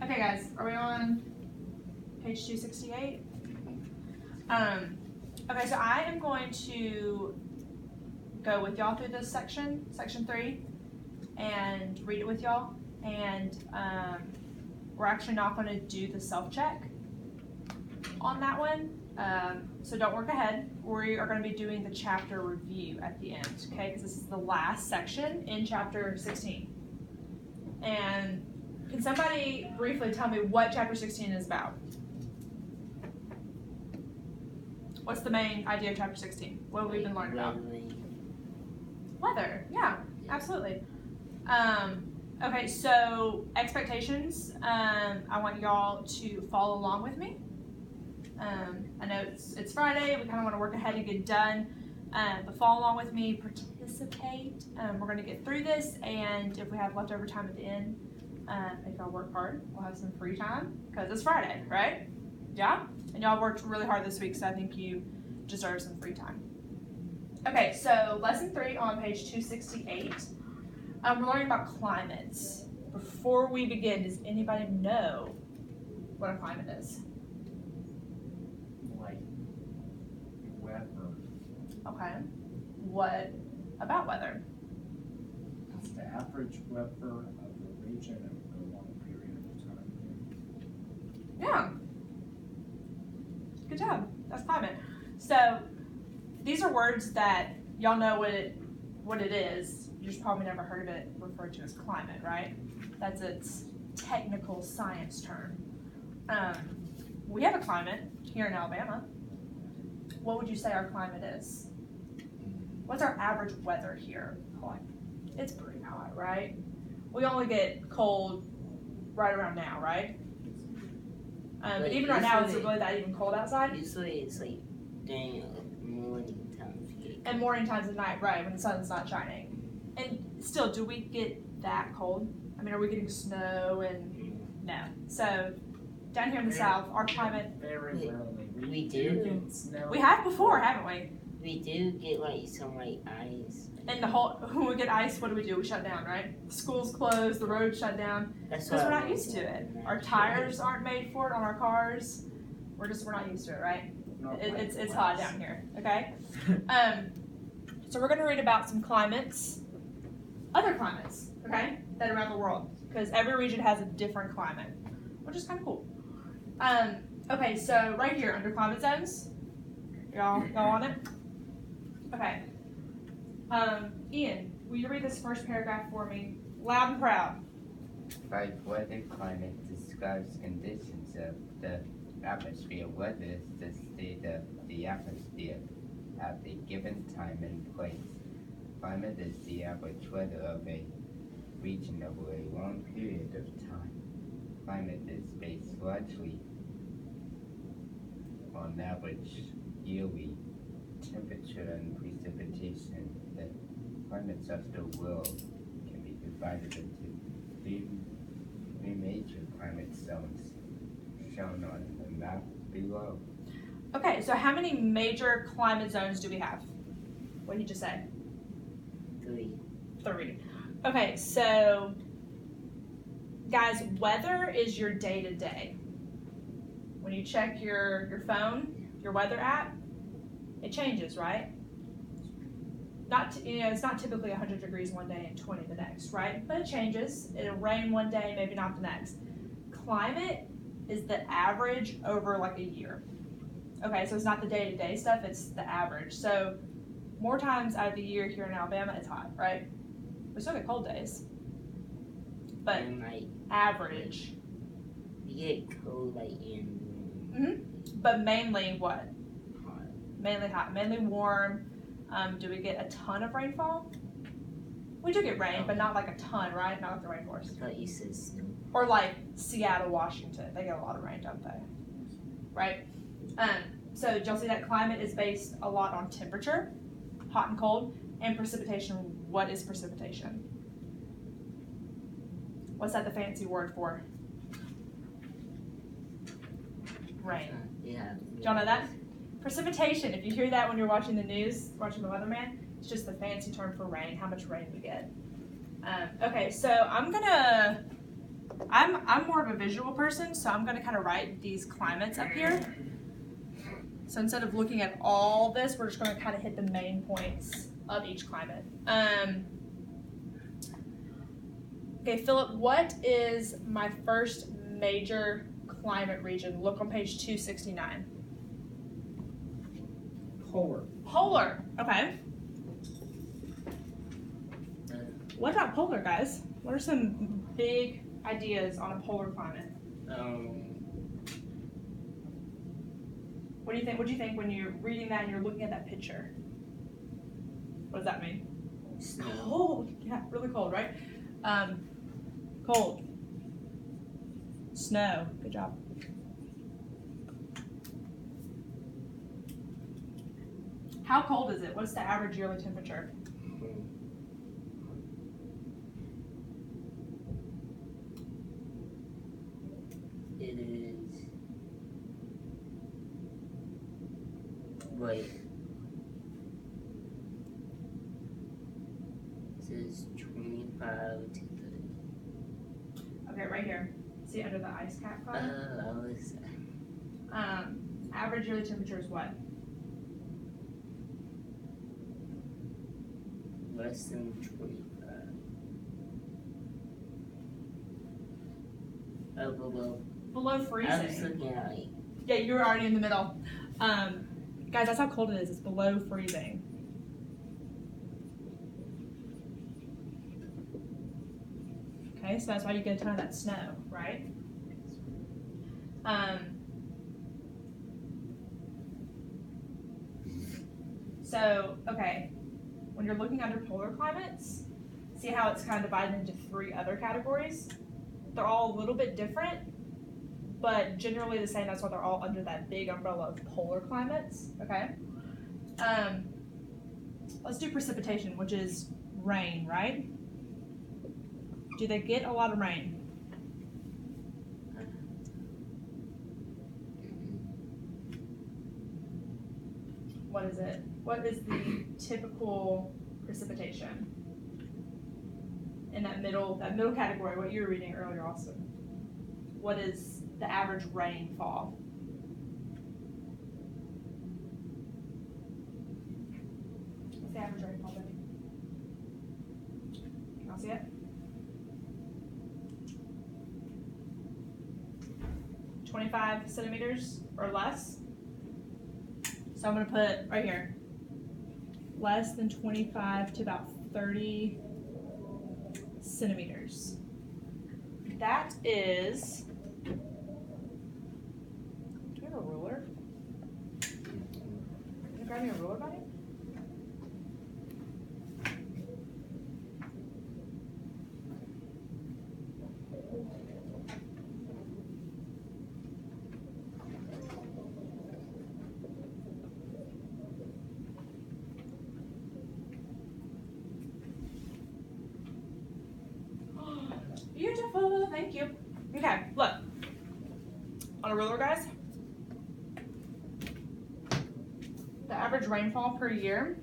Okay, guys, are we on page 268? Okay, so I am going to go with y'all through this section 3, and read it with y'all. And we're actually not going to do the self-check on that one. So don't work ahead. We are going to be doing the chapter review at the end, okay? Because this is the last section in chapter 16. And can somebody briefly tell me what chapter 16 is about? What's the main idea of chapter 16? What have we been learning about? Weather, yeah, absolutely. Okay, so expectations. I want y'all to follow along with me. I know it's Friday. We kind of want to work ahead and get done. But follow along with me, participate. We're going to get through this, and if we have leftover time at the end, if y'all work hard, we'll have some free time because it's Friday, right? Yeah? And y'all worked really hard this week, so I think you deserve some free time. Okay, so lesson 3 on page 268. We're learning about climates. Before we begin, does anybody know what a climate is? Like weather. Okay. What about weather? It's the average weather of the region over a long period of time. Yeah. Good job. That's climate. So these are words that y'all know what it is. You just probably never heard of it referred to as climate, right? That's its technical science term. We have a climate here in Alabama. What would you say our climate is? What's our average weather here? Hot. It's pretty hot, right? We only get cold right around now, right? But even right now, is it really that even cold outside? Usually it's like during morning times. And morning times at night, right, when the sun's not shining. And still, do we get that cold? I mean, are we getting snow and no? So down here in the south, our climate, Very rarely. We do. Get snow. we have before, haven't we? We do get like some like ice. And the whole, when we get ice, what do? We shut down, right? School's closed, the road's shut down. That's Because we're what I not was used to it. saying. Our tires aren't made for it on our cars. We're not used to it, right? Not It's like hot once. down here, okay? So we're going to read about some climates, other climates, okay, that are around the world, because every region has a different climate, which is kind of cool. Okay, so right here under climate zones, y'all on it? Okay. Ian, will you read this first paragraph for me, loud and proud? Right, weather climate describes conditions of the atmosphere. Weather is the state of the atmosphere at a given time and place. Climate is the average weather of a region over a long period of time. Climate is based largely on average yearly temperature and precipitation. The climates of the world can be divided into three major climate zones shown on the map below. Okay, so how many major climate zones do we have? What did you just say? 3. 3. Okay, so guys, weather is your day-to-day. When you check your phone, your weather app, it changes, right? It's not typically 100 degrees one day and 20 the next, right? But it changes. It'll rain one day, maybe not the next. Climate is the average over like a year. Okay, so it's not the day-to-day stuff, it's the average. So more times out of the year here in Alabama, it's hot, right? We still get cold days. But And like average. we get cold like in But mainly what? hot. Mainly hot, mainly warm. Do we get a ton of rainfall? We do get rain, but not like a ton, right? Not like the rainforest. I thought you said snow. Or like Seattle, Washington. They get a lot of rain, don't they? Right? So did y'all see that climate is based a lot on temperature, hot and cold, and precipitation. What is precipitation? What's that the fancy word for? Rain. Yeah. Do y'all know that? Precipitation, if you hear that when you're watching the news, watching the weatherman, it's just the fancy term for rain, how much rain we get. Okay, so I'm gonna I'm more of a visual person, so I'm gonna kind of write these climates up here. So instead of looking at all this, we're just gonna kind of hit the main points of each climate. Okay, Philip, what is my first major climate region? Look on page 269. Polar. Polar, okay. What about polar, guys? What are some big ideas on a polar climate? What do you think? What do you think when you're reading that and you're looking at that picture? What does that mean? Snow. Cold. Yeah, really cold, right? Cold. Snow. Good job. How cold is it? What's the average yearly temperature? It is. Wait. It says 25 to 30. Okay, right here. See under the ice cap cloud? I was. Average yearly temperature is what? Less than 25. Oh, below. Below I was freezing. looking at like. Yeah, you were already in the middle. Guys, that's how cold it is. It's below freezing. Okay, so that's why you get a ton of that snow, right? So, okay, when you're looking under polar climates, see how it's kind of divided into 3 other categories? They're all a little bit different, but generally the same. That's why they're all under that big umbrella of polar climates, okay? Let's do precipitation, which is rain, right? Do they get a lot of rain? What is it? What is the typical precipitation? In that middle category, what you were reading earlier, Austin. What is the average rainfall? What's the average rainfall, Betty? Can y'all see it? 25 centimeters or less. So I'm gonna put right here, less than 25 to about 30 centimeters. That is, do we have a ruler? Can you grab me a ruler, buddy? Beautiful, thank you. Okay, look. On a ruler, guys, the average rainfall per year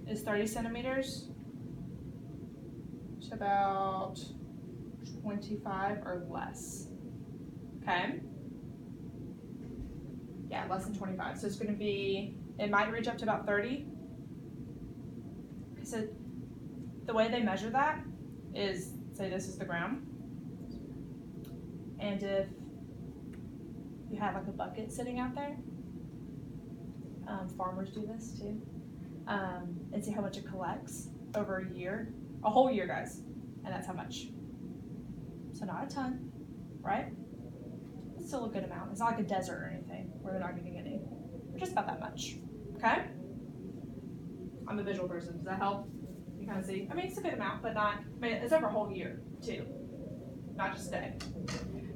is 30 centimeters to about 25 or less. Okay? Yeah, less than 25. So it's going to be, it might reach up to about 30. So the way they measure that is, say this is the ground, and if you have like a bucket sitting out there, farmers do this too, and see how much it collects over a year, a whole year, guys, and that's how much. So not a ton, right? It's still a good amount. It's not like a desert or anything where they're not getting any. Just about that much, okay? I'm a visual person. Does that help? You kind of see? I mean, it's a good amount, but not, I mean, it's over a whole year, too. Not just a day.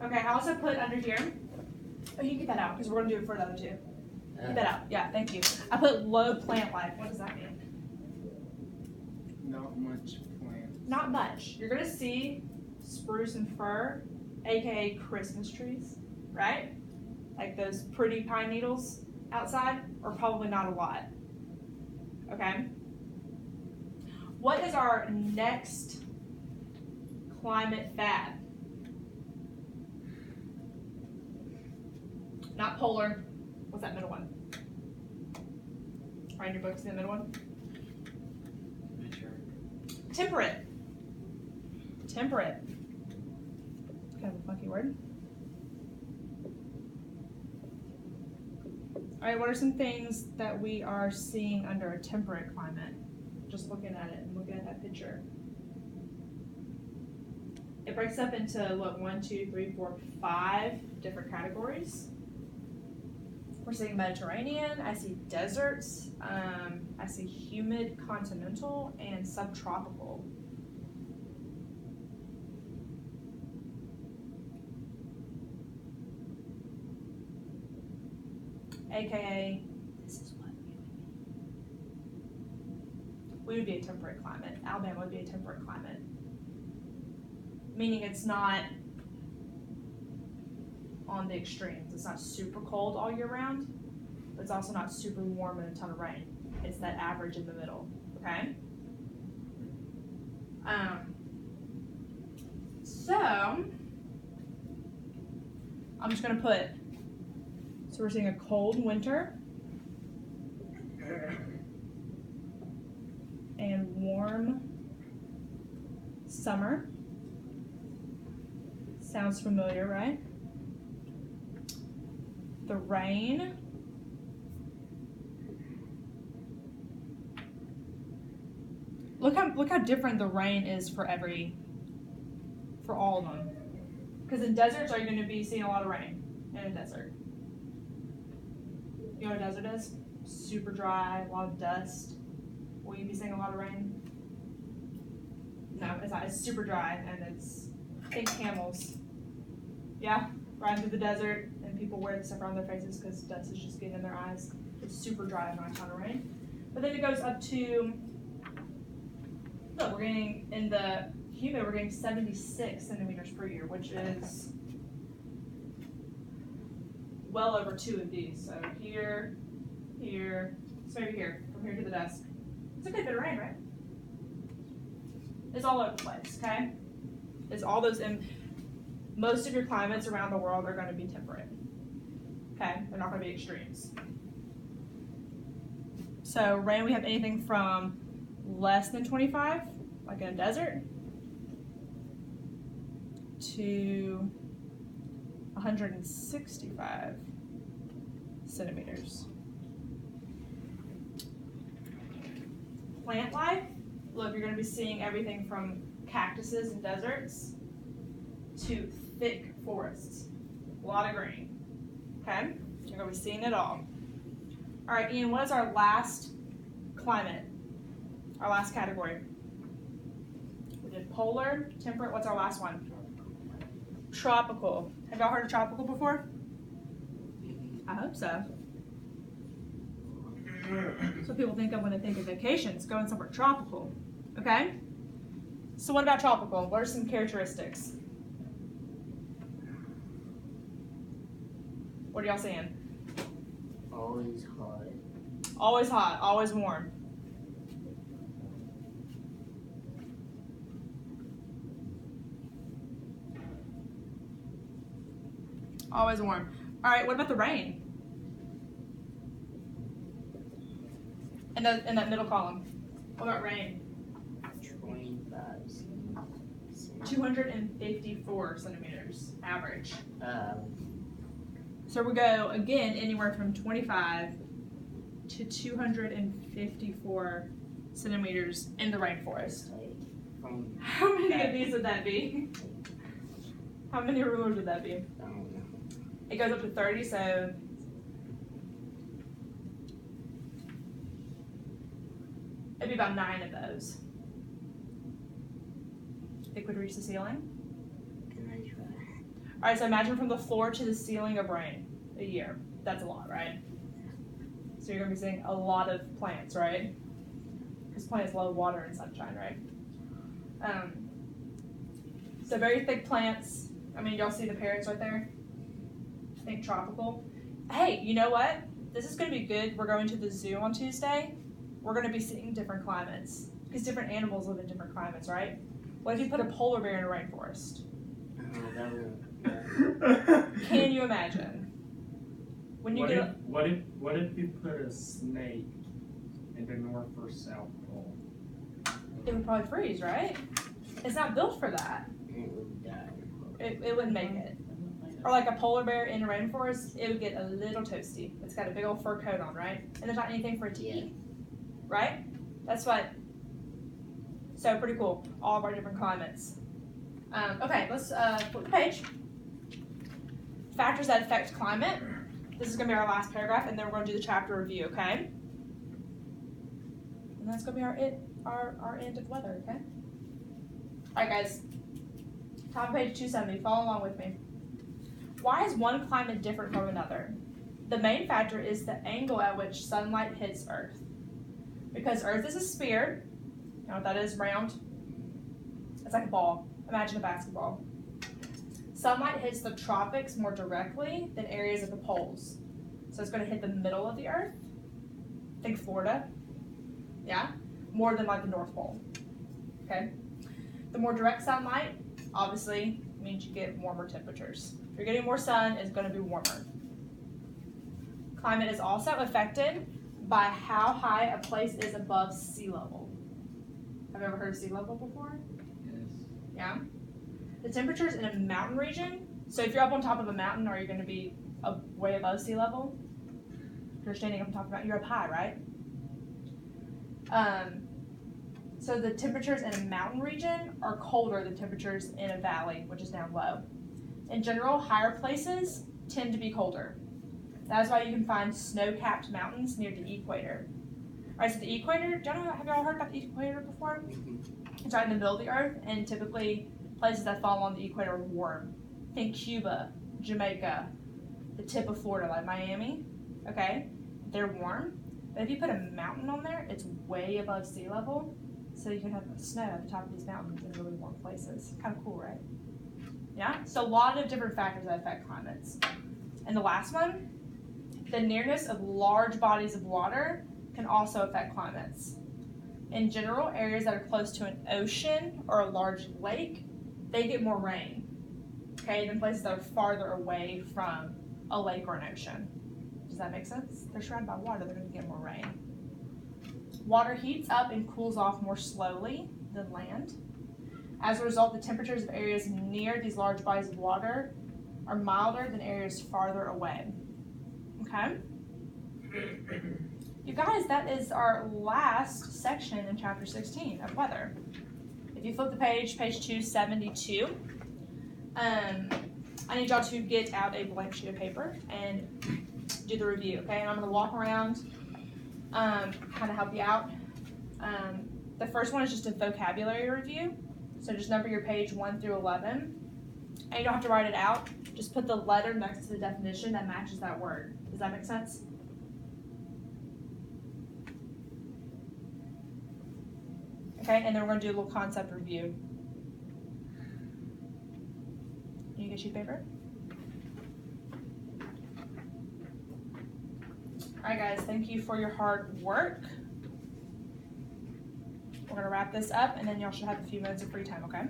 Okay, I also put under here, oh, you can get that out, because we're going to do it for the other two. Get that out. Yeah, thank you. I put low plant life. What does that mean? Not much plants. Not much. You're going to see spruce and fir, aka Christmas trees, right? Like those pretty pine needles outside, or probably not a lot. Okay? What is our next climate fad? Not polar. What's that middle one? Write in your books, the middle one. Temperate. Temperate. Kind of a funky word. All right, what are some things that we are seeing under a temperate climate? Just looking at it and looking at that picture. It breaks up into, look, 1, 2, 3, 4, 5 different categories. We're seeing Mediterranean, I see deserts, I see humid continental and subtropical. AKA, this is what we would be a temperate climate. Alabama would be a temperate climate. Meaning it's not on the extremes. It's not super cold all year round, but it's also not super warm and a ton of rain. It's that average in the middle, okay? So, I'm just gonna put, so we're seeing a cold winter and warm summer. Sounds familiar, right? The rain. Look how different the rain is for all of them. Because in deserts, are you going to be seeing a lot of rain in a desert? You know what a desert is? Super dry, a lot of dust. Will you be seeing a lot of rain? No, it's not. It's super dry, and it's, think camels. Yeah, riding through the desert, and people wear the stuff around their faces because dust is just getting in their eyes. It's super dry, not a ton of rain. But then it goes up to, look, we're getting, in the humid, we're getting 76 centimeters per year, which is well over 2 of these. So here, so maybe here, from here to the desk. It's a good bit of rain, right? It's all over the place, okay? It's all those, and most of your climates around the world are going to be temperate, okay? They're not going to be extremes. So rain, we have anything from less than 25, like in a desert, to 165 centimeters. Plant life, look, you're going to be seeing everything from cactuses and deserts to thick forests. A lot of green, okay? You're going to be seeing it all. All right, Ian, what is our last climate? Our last category? We did polar, temperate, what's our last one? Tropical. Have y'all heard of tropical before? I hope so. That's what people think of when they think of vacations, going somewhere tropical, okay? So what about tropical? What are some characteristics? What are y'all saying? Always hot. Always hot, always warm. Always warm. All right, what about the rain? In that middle column. What about rain? 25 254 centimeters average. centimeters. So we go again anywhere from 25 to 254 centimeters in the rainforest. From, How many of these would that be? How many rulers would that be? I don't know. It goes up to 30, so it'd be about 9 of those. Think would reach the ceiling? Can I try? All right, so imagine from the floor to the ceiling of rain a year. That's a lot, right? So you're gonna be seeing a lot of plants, right? Because plants love water and sunshine, right? So very thick plants. I mean, y'all see the parrots right there? Think tropical. Hey, you know what? This is gonna be good. We're going to the zoo on Tuesday. We're gonna be seeing different climates because different animals live in different climates, right? What if you put a polar bear in a rainforest? Oh, that would, Can you imagine? When you get what if you put a snake in the North or South Pole? it would probably freeze, right? It's not built for that. it would die. It wouldn't make it. Or like a polar bear in a rainforest, it would get a little toasty. It's got a big old fur coat on, right? And there's not anything for it to eat, right? That's what. So pretty cool. All of our different climates. Okay, let's flip the page. Factors that affect climate. This is going to be our last paragraph, and then we're going to do the chapter review, okay? And that's going to be our end of weather, okay? All right, guys. Top of page 270. Follow along with me. Why is one climate different from another? The main factor is the angle at which sunlight hits Earth. Because Earth is a sphere, you know what that is, round? It's like a ball. Imagine a basketball. Sunlight hits the tropics more directly than areas of the poles. So it's going to hit the middle of the Earth. Think Florida. Yeah? More than like the North Pole. Okay? The more direct sunlight, obviously, means you get warmer temperatures. If you're getting more sun, it's going to be warmer. Climate is also affected by how high a place is above sea level. Have you ever heard of sea level before? Yes. Yeah? The temperatures in a mountain region, so if you're up on top of a mountain, are you going to be way above sea level? If you're standing up on top of a mountain, you're up high, right? So the temperatures in a mountain region are colder than temperatures in a valley, which is down low. In general, higher places tend to be colder. That's why you can find snow-capped mountains near the equator. All right, so the equator, have y'all heard about the equator before? It's right in the middle of the Earth, and typically places that fall along the equator are warm. Think Cuba, Jamaica, the tip of Florida, like Miami, okay? They're warm, but if you put a mountain on there, it's way above sea level, so you can have snow at the top of these mountains in really warm places. Kind of cool, right? Yeah? So a lot of different factors that affect climates. And the last one, the nearness of large bodies of water can also affect climates. In general, areas that are close to an ocean or a large lake, they get more rain, okay, than places that are farther away from a lake or an ocean. Does that make sense? They're surrounded by water, they're going to get more rain. Water heats up and cools off more slowly than land. As a result, the temperatures of areas near these large bodies of water are milder than areas farther away. Okay? You guys, that is our last section in chapter 16 of weather. If you flip the page 272, I need y'all to get out a blank sheet of paper and do the review, okay? And I'm going to walk around, kind of help you out. The first one is just a vocabulary review. So just number your page 1 through 11. And you don't have to write it out. Just put the letter next to the definition that matches that word. Does that make sense? Okay, and then we're going to do a little concept review. Can you get a sheet of paper? All right, guys, thank you for your hard work. We're going to wrap this up, and then y'all should have a few minutes of free time, okay?